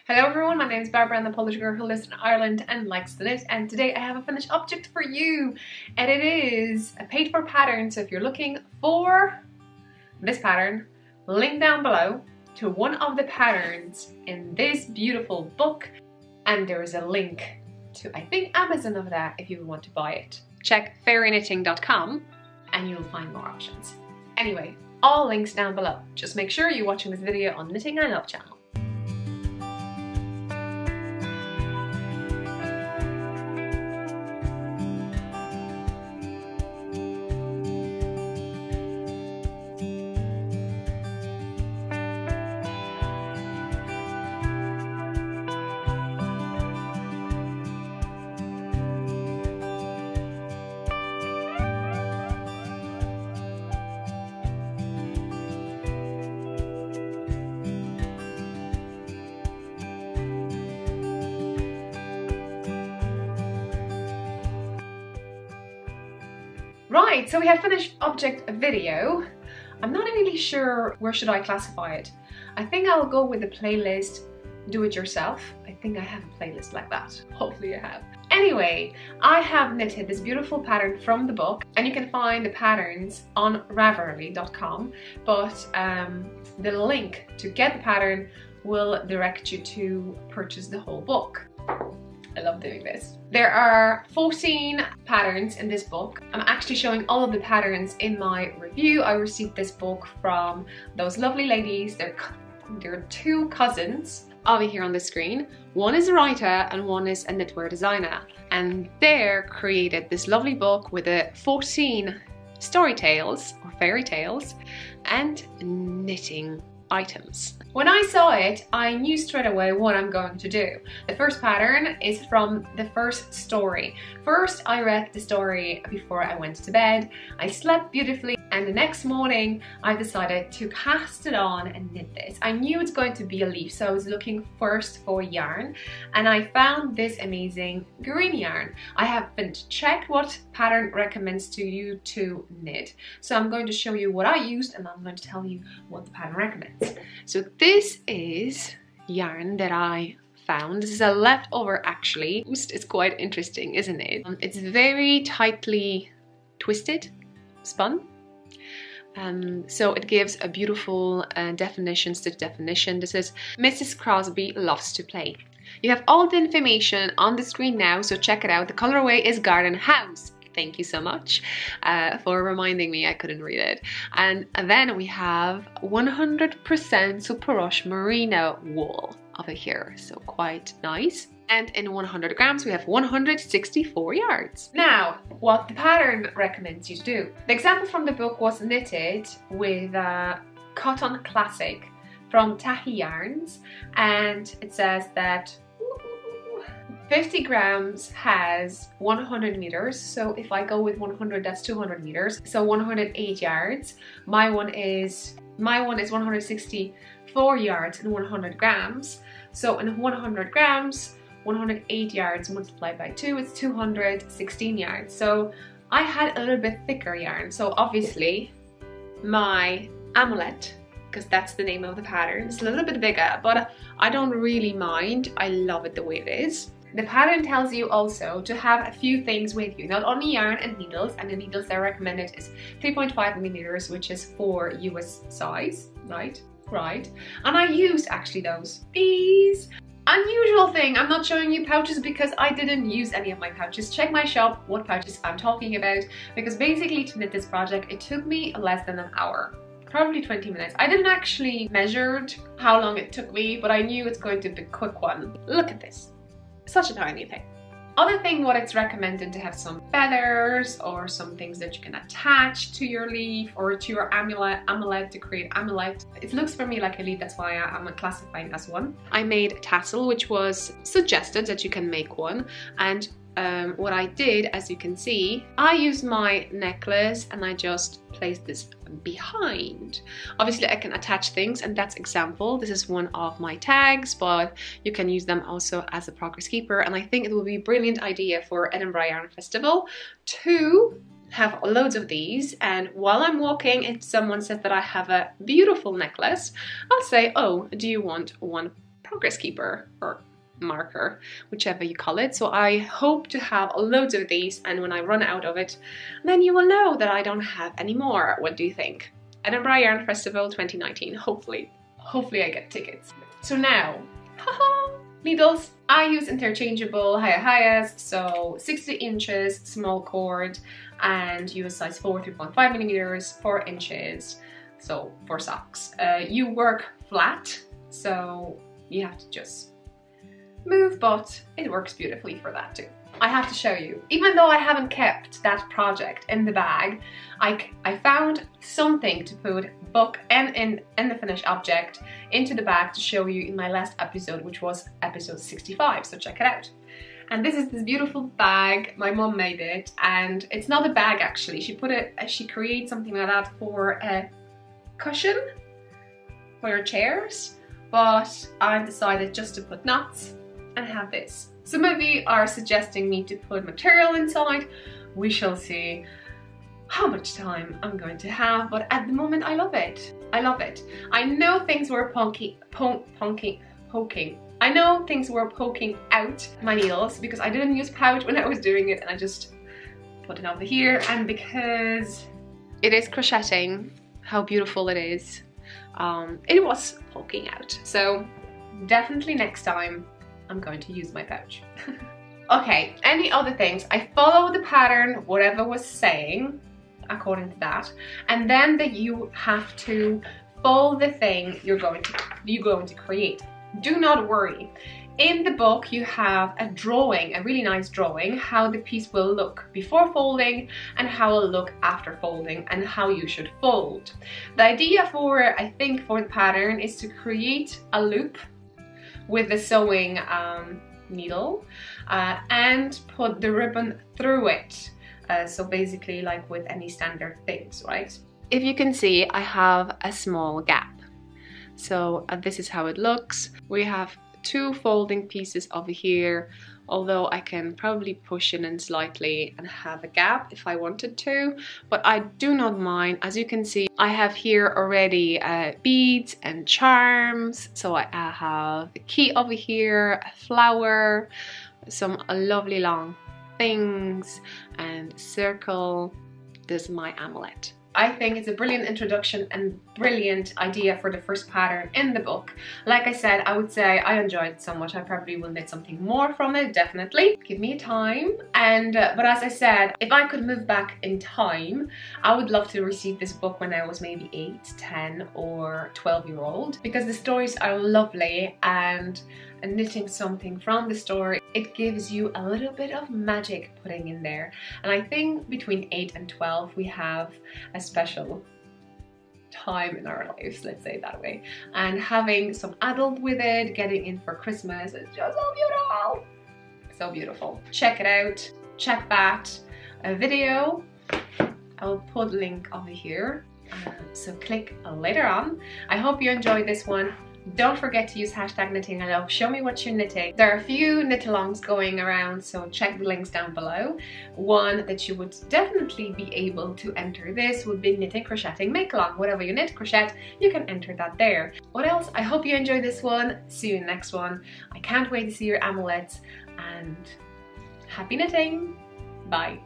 Hello everyone, my name is Barbara. I'm the Polish girl who lives in Ireland and likes to knit, and today I have a finished object for you, and it is a paid for pattern. So if you're looking for this pattern, link down below to one of the patterns in this beautiful book, and there is a link to, I think, Amazon of that if you want to buy it. Check faerieknitting.com and you'll find more options. Anyway, all links down below. Just make sure you're watching this video on Knitting I Love channel. Right, so we have finished object video. I'm not really sure where should I classify it. I think I'll go with the playlist do it yourself. I think I have a playlist like that. Hopefully I have. Anyway, I have knitted this beautiful pattern from the book, and you can find the patterns on ravelry.com, but the link to get the pattern will direct you to purchase the whole book. I love doing this. There are 14 patterns in this book. I'm actually showing all of the patterns in my review. I received this book from those lovely ladies. They're two cousins over here on the screen. One is a writer and one is a knitwear designer. And they created this lovely book with 14 story tales or fairy tales and knitting items. When I saw it, I knew straight away what I'm going to do. The first pattern is from the first story. First, I read the story before I went to bed. I slept beautifully, and the next morning I decided to cast it on and knit this. I knew it's going to be a leaf, so I was looking first for yarn, and I found this amazing green yarn. I haven't checked what pattern recommends to you to knit, so I'm going to show you what I used, and I'm going to tell you what the pattern recommends. So this is yarn that I found. This is a leftover actually. It's quite interesting, isn't it? It's very tightly twisted, spun. So it gives a beautiful definition, stitch definition. This is Mrs. Crosby Loves to Play. You have all the information on the screen now, so check it out. The colorway is Garden House. Thank you so much for reminding me, I couldn't read it. And then we have 100% Super Rush Merino wool over here, so quite nice. And in 100 grams we have 164 yards. Now, what the pattern recommends you to do. The example from the book was knitted with Cotton Classic from Tahi Yarns, and it says that 50 grams has 100 meters, so if I go with 100, that's 200 meters, so 108 yards. My one is 164 yards in 100 grams, so in 100 grams, 108 yards multiplied by 2, it's 216 yards. So I had a little bit thicker yarn, so obviously my Amulet, because that's the name of the pattern, it's a little bit bigger, but I don't really mind. I love it the way it is. The pattern tells you also to have a few things with you, not only yarn and needles, and the needles that are recommended is 3.5 millimeters, which is for US size, right? And I used actually these unusual thing. I'm not showing you pouches because I didn't use any of my pouches. Check my shop what pouches I'm talking about, because basically to knit this project it took me less than an hour. Probably 20 minutes. I didn't actually measure how long it took me, but I knew it's going to be a quick one. Look at this. Such a tiny thing. Other thing, what it's recommended to have some feathers or some things that you can attach to your leaf or to your amulet to create amulet. It looks for me like a leaf, that's why I'm classifying as one. I made a tassel, which was suggested that you can make one, and what I did, as you can see, I used my necklace and I just placed this behind. Obviously I can attach things, and that's example. This is one of my tags, but you can use them also as a progress keeper, and I think it will be a brilliant idea for Edinburgh Yarn Festival to have loads of these. And while I'm walking, if someone says that I have a beautiful necklace, I'll say, oh, do you want one progress keeper or marker, whichever you call it. So I hope to have loads of these, and when I run out of it, then you will know that I don't have any more. What do you think? Edinburgh Yarn Festival 2019. Hopefully I get tickets. So now, needles. I use interchangeable Hayas, so 60 inches small cord, and use size 4, 3.5 millimeters, 4 inches, so for socks. You work flat, so you have to just move, but it works beautifully for that too. I have to show you, even though I haven't kept that project in the bag, I found something to put book and in the finished object into the bag to show you in my last episode, which was episode 65, so check it out. And this is this beautiful bag. My mom made it, and it's not a bag actually. She created something like that for a cushion for your chairs, but I decided just to put knots and have this. Some of you are suggesting me to put material inside. We shall see how much time I'm going to have, but at the moment I love it. I love it. I know things were poking. I know things were poking out my needles because I didn't use pouch when I was doing it, and I just put it over here, and because it is crocheting, how beautiful it is, it was poking out. So definitely next time I'm going to use my pouch. Okay, any other things? I follow the pattern, whatever was saying, according to that, and then that you have to fold the thing you're going to create. Do not worry. In the book you have a drawing, a really nice drawing, how the piece will look before folding and how it will look after folding and how you should fold. The idea for, I think, for the pattern is to create a loop with the sewing needle and put the ribbon through it. So basically like with any standard things, right? If you can see, I have a small gap. So this is how it looks. We have 2 folding pieces over here, although I can probably push it in slightly and have a gap if I wanted to, but I do not mind. As you can see, I have here already beads and charms. So I have a key over here, a flower, some lovely long things, and circle. This is my amulet. I think it's a brilliant introduction and brilliant idea for the first pattern in the book. Like I said, I would say I enjoyed it so much. I probably will knit something more from it, definitely. Give me time. And but as I said, if I could move back in time, I would love to receive this book when I was maybe 8, 10 or 12-year-old, because the stories are lovely, and knitting something from the story, it gives you a little bit of magic putting in there. And I think between 8 and 12 we have a special time in our lives, let's say it that way, and having some adult with it, getting in for Christmas, is just so beautiful. So beautiful. Check it out. Check that video. I will put a link over here, so click later on. I hope you enjoyed this one. Don't forget to use hashtag knitting I love. Show me what you're knitting. There are a few knit-alongs going around, so check the links down below. One that you would definitely be able to enter this would be knitting, crocheting, make-along. Whatever you knit, crochet, you can enter that there. What else? I hope you enjoyed this one. See you in the next one. I can't wait to see your amulets, and happy knitting. Bye.